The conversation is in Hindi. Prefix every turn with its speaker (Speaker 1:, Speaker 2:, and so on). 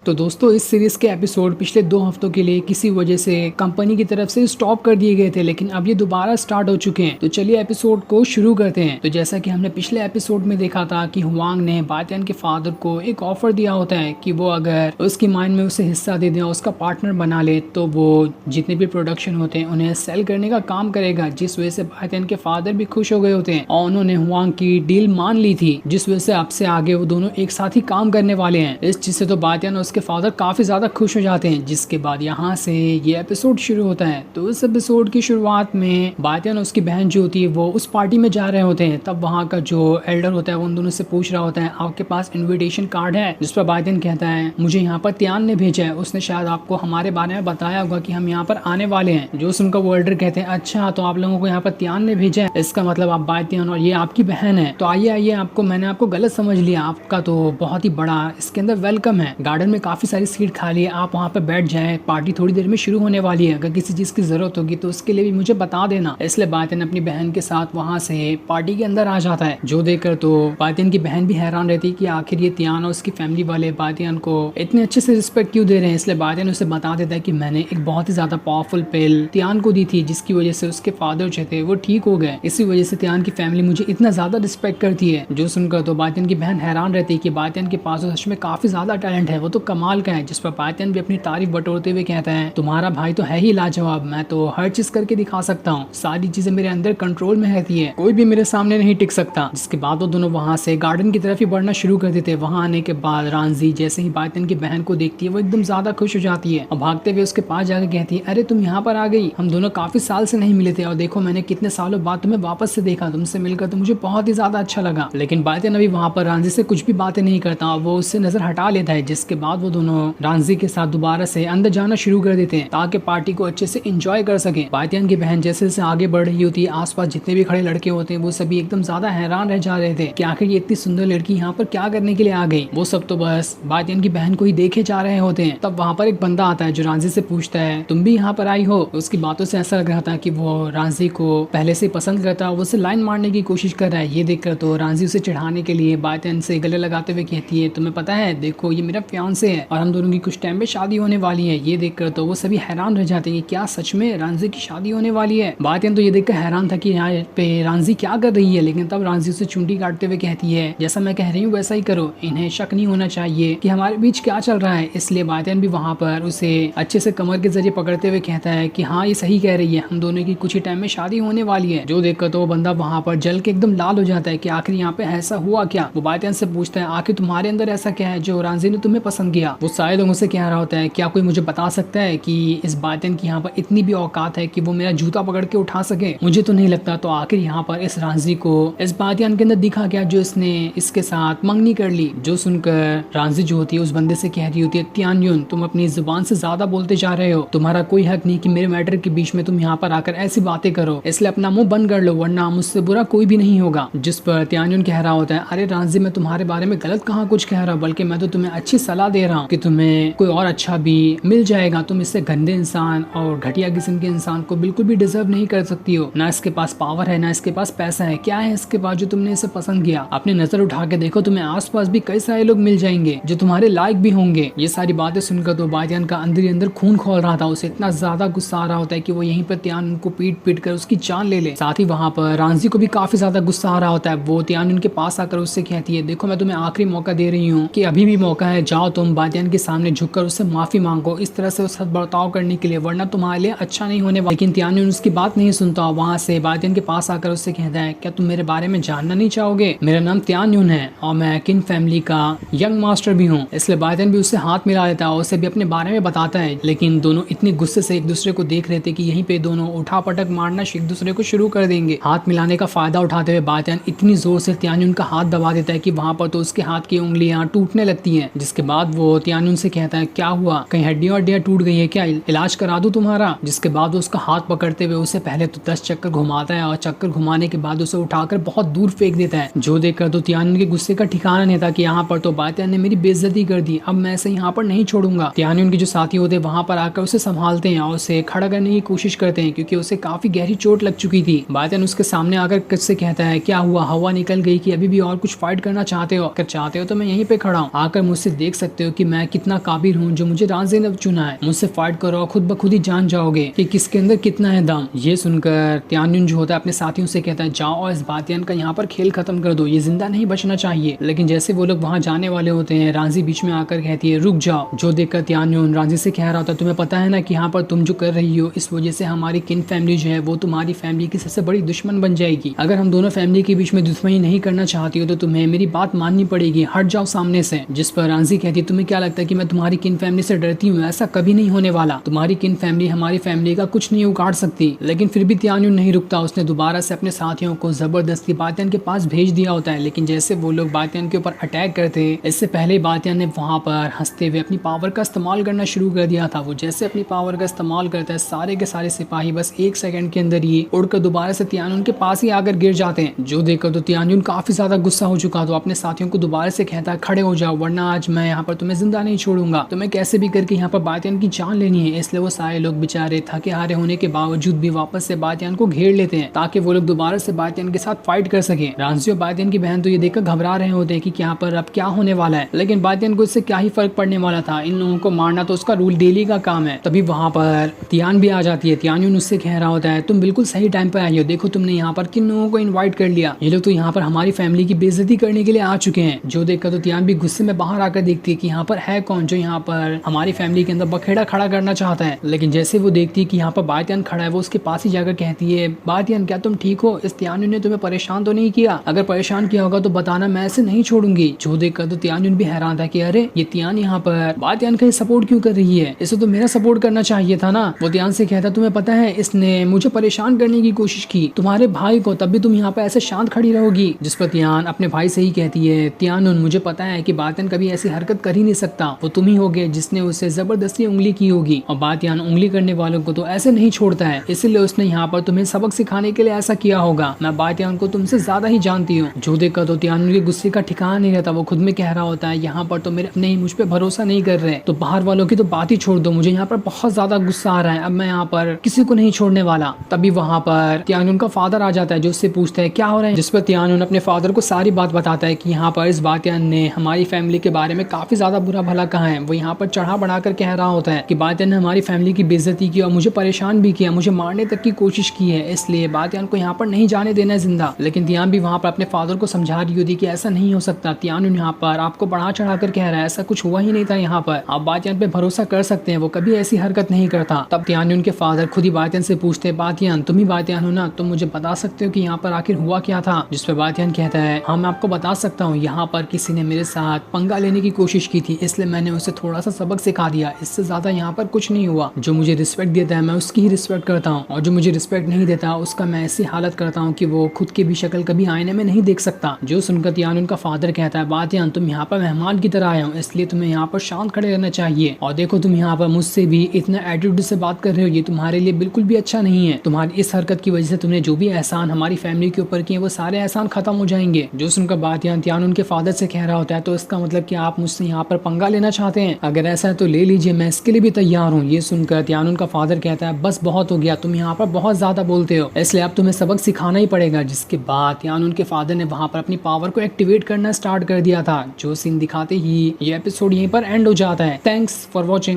Speaker 1: तो दोस्तों इस सीरीज के एपिसोड पिछले 2 हफ्तों के लिए किसी वजह से कंपनी की तरफ से स्टॉप कर दिए गए थे, लेकिन अब ये दोबारा स्टार्ट हो चुके हैं। तो चलिए एपिसोड को शुरू करते हैं। तो जैसा कि हमने पिछले एपिसोड में देखा था कि हुआंग ने बातियान के फादर को एक ऑफर दिया होता है कि वो अगर उसकी माइन में उसे हिस्सा दे दे और उसका पार्टनर बना ले तो वो जितने भी प्रोडक्शन होते हैं उन्हें सेल करने का काम करेगा, जिस वजह से बातियान के फादर भी खुश हो गए होते हैं और उन्होंने हुआंग की डील मान ली थी, जिस वजह से अब से आगे वो दोनों एक साथ ही काम करने वाले हैं। इस चीज से तो बातियान उसके फादर काफी ज्यादा खुश हो जाते हैं, जिसके बाद यहाँ से ये एपिसोड शुरू होता है। तो इस एपिसोड की शुरुआत में बातियान और उसकी बहन जो होती है वो उस पार्टी में जा रहे होते हैं। तब वहाँ का जो एल्डर होता है वो उन दोनों से पूछ रहा होता है आपके पास इन्विटेशन कार्ड है, जिस पर बातियान कहता है मुझे यहाँ पर त्यान ने भेजा है, उसने शायद आपको हमारे बारे में बताया होगा कि हम यहाँ पर आने वाले हैं। जो सुनकर वो एल्डर कहते हैं अच्छा तो आप लोगों को यहाँ पर त्यान ने भेजा है, इसका मतलब आप बातियान और ये आपकी बहन है। तो आइए आइए, मैंने आपको गलत समझ लिया, आपका तो बहुत ही बड़ा इसके अंदर वेलकम है, गार्डन में काफी सारी सीट खाली है, आप वहाँ पे बैठ जाएं, पार्टी थोड़ी देर में शुरू होने वाली है, अगर किसी चीज की जरूरत होगी तो उसके लिए भी मुझे बता देना। इसलिए बातियान अपनी बहन के साथ वहाँ से पार्टी के अंदर आ जाता है। जो देखकर तो बातियान की बहन भी हैरान रहती है कि आखिर ये त्यान और उसकी फैमिली वाले बातियान को इतने अच्छे से रिस्पेक्ट क्यों दे रहे हैं। इसलिए बातियान उसे बता देता है कि मैंने एक बहुत ही ज्यादा पावरफुल पिल त्यान को दी थी, जिसकी वजह से उसके फादर जो थे वो ठीक हो गए, इसी वजह से त्यान की फैमिली मुझे इतना ज्यादा रिस्पेक्ट करती है। जो सुनकर तो बातियान की बहन हैरान रहती है कि बातियान के पास सच में काफी ज्यादा टैलेंट है, वो तो कमाल का है। जिस पर बातियान भी अपनी तारीफ बटोरते हुए कहता है तुम्हारा भाई तो है ही लाजवाब, मैं तो हर चीज करके दिखा सकता हूँ, सारी चीजें मेरे अंदर कंट्रोल में रहती है, कोई भी मेरे सामने नहीं टिक सकता। जिसके बाद वो दोनों वहाँ से गार्डन की तरफ ही बढ़ना शुरू कर देते हैं। वहाँ आने के बाद रांझी जैसे ही बातियान की बहन को देखती है वो एकदम ज्यादा खुश हो जाती है और भागते हुए उसके पास जाकर कहती है अरे तुम यहाँ पर आ गई, हम दोनों काफी साल से नहीं मिले थे और देखो मैंने कितने सालों बाद तुम्हें वापस से देखा, तुमसे मिलकर तो मुझे बहुत ही ज्यादा अच्छा लगा। लेकिन बातियान अभी वहाँ पर रांझी से कुछ भी बातें नहीं करता, वो उससे नजर हटा लेता है। जिसके बाद वो दोनों रांझी के साथ दोबारा से अंदर जाना शुरू कर देते हैं ताकि पार्टी को अच्छे से एंजॉय कर सके। बातियान की बहन जैसे जैसे आगे बढ़ रही होती है, आसपास जितने भी खड़े लड़के होते हैं वो सभी एकदम ज्यादा हैरान रह जा रहे थे कि आखिर ये इतनी सुंदर लड़की यहाँ पर क्या करने के लिए आ गई। वो सब तो बस बातियान की बहन को ही देखे जा रहे होते हैं। तब वहाँ पर एक बंदा आता है जो रांझी से पूछता है तुम भी यहाँ पर आई हो। उसकी बातों से ऐसा लग रहा था कि वो रांझी को पहले से पसंद करता, वो उसे लाइन मारने की कोशिश कर रहा है। ये देखकर तो रांझी उसे चिढ़ाने के लिए बातियान से गले लगाते हुए कहती है तुम्हें पता है देखो ये मेरा फियांसे है और हम दोनों की कुछ टाइम में शादी होने वाली है। ये देखकर तो वो सभी हैरान रह जाते हैं क्या सच में रांझी की शादी होने वाली है। बातियान तो ये देखकर हैरान था कि यहाँ पे रांझी क्या कर रही है, लेकिन तब रांझी उसे चुंडी काटते हुए कहती है जैसा मैं कह रही हूँ वैसा ही करो, इन्हें शक नहीं होना चाहिए कि हमारे बीच क्या चल रहा है। इसलिए बातियान भी वहाँ पर उसे अच्छे से कमर के जरिए पकड़ते हुए कहता है कि हाँ ये सही कह रही है, हम दोनों की कुछ ही टाइम में शादी होने वाली है। जो देखकर तो वो बंदा वहाँ पर जल के एकदम लाल हो जाता है कि आखिर यहाँ पे ऐसा हुआ क्या। वो बातियान से पूछता है आखिर तुम्हारे अंदर ऐसा क्या है जो रांझी ने तुम्हें पसंद किया। वो सारे लोगों से कह रहा होता है क्या कोई मुझे बता सकता है कि इस बातियान की यहाँ पर इतनी भी औकात है कि वो मेरा जूता पकड़ के उठा सके। मुझे तो नहीं लगता। तो आखिर यहाँ पर इस रांझी को इस बातियान के अंदर दिखा क्या जो इसने इसके साथ मंगनी कर ली। जो सुनकर रांझी जो होती है उस बंदे से कह रही होती है त्यान तुम अपनी जुबान से ज्यादा बोलते जा रहे हो, तुम्हारा कोई हक नहीं कि मेरे मैटर के बीच में तुम यहाँ पर आकर ऐसी बातें करो, इसलिए अपना मुंह बंद कर लो वरना मुझसे बुरा कोई भी नहीं होगा। जिस पर त्यान कह रहा होता है अरे रांझी मैं तुम्हारे बारे में गलत कहाँ कुछ कह रहा हूँ, बल्कि मैं तो तुम्हें अच्छी सलाह दे रहा हूँ कि तुम्हें कोई और अच्छा भी मिल जाएगा, तुम इससे गंदे इंसान और घटिया किस्म के इंसान को बिल्कुल भी डिजर्व नहीं कर सकती हो, ना इसके पास पावर है ना इसके पास पैसा है, क्या है इसके पास जो तुमने इसे पसंद किया। अपनी नजर उठा के देखो तुम्हें आसपास भी कई सारे लोग मिल जाएंगे जो तुम्हारे लायक भी होंगे। ये सारी बातें सुनकर तो बातियान का अंदर ही अंदर खून खोल रहा था, उसे इतना ज्यादा गुस्सा आ रहा होता है कि वो यहीं पर त्यान को पीट पीट कर उसकी जान ले ले। साथ ही वहाँ पर रांझी को भी काफी ज्यादा गुस्सा आ रहा होता है। वो त्यान उनके पास आकर उससे कहती है देखो मैं तुम्हें आखिरी मौका दे रही हूँ कि अभी भी मौका है, जाओ तुम बातियान के सामने झुककर उससे माफी मांगो इस तरह से उसका बर्ताव करने के लिए, वरना तुम्हारे लिए अच्छा नहीं होने वाला। लेकिन त्यान उसकी बात नहीं सुनता, वहाँ से बातियान के पास आकर उससे कहता है क्या तुम मेरे बारे में जानना नहीं चाहोगे, मेरा नाम त्यान है और मैं किन फैमिली का यंग मास्टर भी हूँ। इसलिए बातियान भी उससे हाथ मिला लेता है और उसे भी अपने बारे में बताता है। लेकिन दोनों इतने गुस्से से एक दूसरे को देख रहे थे कि यहीं पे दोनों उठा पटक मारना एक दूसरे को शुरू कर देंगे। हाथ मिलाने का फायदा उठाते हुए बातियान इतनी जोर से त्यान का हाथ दबा देता है कि वहाँ पर तो उसके हाथ की उंगलियां टूटने लगती हैं। जिसके बाद वो त्यान से कहता है क्या हुआ, कहीं हड्डियां टूट गई है क्या, इलाज करा दूं तुम्हारा। जिसके बाद वो उसका हाथ पकड़ते हुए उसे पहले तो 10 चक्कर घुमाता है और चक्कर घुमाने के बाद उसे उठाकर बहुत दूर फेंक देता है। जो देखकर तो त्यान के गुस्से का ठिकाना नहीं था कि यहाँ पर तो बातियान ने मेरी बेइज्जती कर दी, अब मैं इसे यहाँ पर नहीं छोड़ूंगा। त्यान के जो साथी होते हैं वहाँ पर आकर उसे संभालते हैं और उसे खड़ा करने की कोशिश करते हैं क्योंकि उसे काफी गहरी चोट लग चुकी थी। बातियान उसके सामने आकर किससे कहता है क्या हुआ, हवा निकल गई कि अभी भी और कुछ फाइट करना चाहते हो, अगर चाहते हो तो मैं यहीं पे खड़ा हूँ, आकर मुझसे देख सकते हो हो कि मैं कितना काबिल हूँ, जो मुझे राजी ने चुना है, मुझसे फाइट करो, खुद ब खुद ही जान जाओगे कि किसके अंदर कितना है दम। ये सुनकर तियान्युन जो होता है अपने साथियों से कहता है जाओ और इस बातियान का यहाँ पर खेल खत्म कर दो, ये जिंदा नहीं बचना चाहिए। लेकिन जैसे वो लोग वहाँ जाने वाले होते हैं, रांझी बीच में आकर कहती है रुक जाओ। जो देखकर तियान्युन रांझी से कह रहा होता है तुम्हें पता है ना कि यहाँ पर तुम जो कर रही हो इस वजह से हमारी किन फैमिली जो है वो तुम्हारी फैमिली की सबसे बड़ी दुश्मन बन जाएगी। अगर हम दोनों फैमिली के बीच में दुश्मनी नहीं करना चाहती हो तो तुम्हें मेरी बात माननी पड़ेगी, हट जाओ सामने से। जिस पर रांझी कहती है तुम्हें क्या लगता है कि मैं तुम्हारी किन फैमिली से डरती हूँ? ऐसा कभी नहीं होने वाला, तुम्हारी किन फैमिली हमारी फैमिली का कुछ नहीं उखाड़ सकती। लेकिन फिर भी तियान्युन नहीं रुकता, उसने दोबारा से अपने साथियों को जबरदस्ती बातियान के पास भेज दिया होता है। लेकिन जैसे वो लोग बातियान के ऊपर अटैक करते हैं, इससे पहले बातियान ने वहां पर हंसते हुए अपनी पावर का इस्तेमाल करना शुरू कर दिया था। वो जैसे अपनी पावर का इस्तेमाल करता है, सारे के सारे सिपाही बस 1 सेकंड के अंदर ही उड़कर दोबारा से तियान्युन के पास ही आकर गिर जाते हैं। जो देखकर तो तियान्युन काफी ज्यादा गुस्सा हो चुका, तो अपने साथियों को दोबारा से कहता है खड़े हो जाओ वरना आज मैं यहाँ पर तुम्हें जिंदा नहीं छोड़ूंगा, तुम्हें कैसे भी करके यहाँ पर बातियान की जान लेनी है। इसलिए वो सारे लोग बेचारे थके हारे होने के बावजूद भी वापस से बातियान को घेर लेते हैं ताकि वो लोग दोबारा से बातियान के साथ फाइट कर सके। रांझी और बातियान की बहन तो ये देखकर घबरा रहे होते हैं कि यहाँ पर अब क्या होने वाला है, लेकिन बातियान को इससे क्या ही फर्क पड़ने वाला था, इन लोगों को मारना तो उसका रूल डेली का काम है। तभी वहाँ पर तियान भी आ जाती है। तियान्युन उससे कह रहा होता है तुम बिल्कुल सही टाइम पर आई हो, देखो तुमने यहाँ पर किन लोगों को इन्वाइट कर लिया, ये लोग तो यहाँ पर हमारी फैमिली की बेइज्जती करने के लिए आ चुके हैं। जो देखकर तो तियान भी गुस्से में बाहर आकर देखती है कि यहाँ पर है कौन जो यहाँ पर हमारी फैमिली के अंदर बखेड़ा खड़ा करना चाहता है। लेकिन जैसे वो देखती है कि यहाँ पर बातियान खड़ा है, वो उसके पास ही जाकर कहती है बातियान क्या तुम ठीक हो? इस तियान्युन ने तुम्हें परेशान तो नहीं किया? अगर परेशान किया होगा तो बताना, मैं ऐसे नहीं छोड़ूंगी। जो देखकर तो तियान्युन भी हैरान था कि अरे ये तियान यहाँ पर बातियान का सपोर्ट क्यों कर रही है, इसे तो मेरा सपोर्ट करना चाहिए था ना। वो तियान से कहता तुम्हें पता है इसने मुझे परेशान करने की कोशिश की, तुम्हारे भाई को, तब भी तुम यहाँ पे ऐसे शांत खड़ी रहोगी। जिस पर तियान अपने भाई से ही कहती है तियानुन मुझे पता है कि बातियान कभी ऐसी हरकत कर ही नहीं सकता, वो तुम ही होगे जिसने उसे जबरदस्ती उंगली की होगी, और बातियान उंगली करने वालों को तो ऐसे नहीं छोड़ता है, इसलिए उसने यहाँ पर तुम्हें सबक सिखाने के लिए ऐसा किया होगा। मैं बातियान को तुमसे ज्यादा ही जानती हूँ। जो देखकर तो तियानुन के गुस्से का ठिकाना नहीं रहता, वो खुद में कह रहा होता है यहाँ पर तो मेरे अपने ही मुझ पे भरोसा नहीं कर रहे, तो बाहर वालों की तो बात ही छोड़ दो, मुझे यहाँ पर बहुत ज्यादा गुस्सा आ रहा है, अब मैं यहाँ पर किसी को नहीं छोड़ने वाला। तभी वहाँ पर तियानुन का फादर आ जाता है जो उससे पूछता है क्या हो रहा है, जिस पर तियानुन अपने फादर को सारी बात बताता है कि यहाँ पर इस बातियान ने हमारी फैमिली के बारे में काफी ज्यादा बुरा भला कहा है। वो यहाँ पर चढ़ा बढ़ाकर कह रहा होता है कि बातियान ने हमारी फैमिली की बेइज्जती की और मुझे परेशान भी किया, मुझे मारने तक की कोशिश की है, इसलिए बातियान को यहाँ पर नहीं जाने देना जिंदा। लेकिन तियान भी वहाँ पर अपने फादर को समझा रही होती कि ऐसा नहीं हो सकता, तियानुन यहाँ पर आपको बढ़ा चढ़ा कर कह रहा है, ऐसा कुछ हुआ ही नहीं था, यहाँ पर आप बातियान पे भरोसा कर सकते हैं, वो कभी ऐसी हरकत नहीं करता। तब तियानुन के फादर खुद ही बातियान से पूछते बातियान तुम ही बातियान हो ना, तुम मुझे बता सकते हो कि यहाँ पर आखिर हुआ क्या था? जिस पर बातियान कहता है हाँ मैं आपको बता सकता हूँ, यहाँ पर किसी ने मेरे साथ पंगा लेने की कोशिश की थी, इसलिए मैंने उसे थोड़ा सा सबक सिखा दिया, इससे ज्यादा यहाँ पर कुछ नहीं हुआ। जो मुझे रिस्पेक्ट देता है मैं उसकी ही रिस्पेक्ट करता हूँ, और जो मुझे रिस्पेक्ट नहीं देता उसका मैं ऐसी हालत करता हूँ कि वो खुद की भी शक्ल कभी आईने में नहीं देख सकता। जो सुनकर तियानुन का फादर कहता है बातियान तुम यहाँ पर मेहमान की तरह आए हो, इसलिए तुम्हें यहाँ पर शांत खड़े रहना चाहिए, और देखो तुम यहाँ पर मुझसे भी इतना एटीट्यूड से बात कर रहे हो, ये तुम्हारे लिए बिल्कुल भी अच्छा नहीं है। तुम्हारी इस हरकत की वजह से तुमने जो भी एहसान हमारी फैमिली के ऊपर किए वो सारे एहसान खत्म हो जाएंगे। जो सुनकर बातियान तियानुन के फादर से कह रहा होता है तो इसका मतलब कि आप मुझसे यहाँ पर पंगा लेना चाहते हैं? अगर ऐसा है तो ले लीजिए, मैं इसके लिए भी तैयार हूँ। ये सुनकर तियानुन का फादर कहता है बस बहुत हो गया, तुम यहाँ पर बहुत ज्यादा बोलते हो, इसलिए अब तुम्हें सबक सिखाना ही पड़ेगा। जिसके बाद तियानुन के फादर ने वहाँ पर अपनी पावर को एक्टिवेट करना स्टार्ट कर दिया था। जो सीन दिखाते ही ये एपिसोड यहीं पर एंड हो जाता है। Thanks for watching.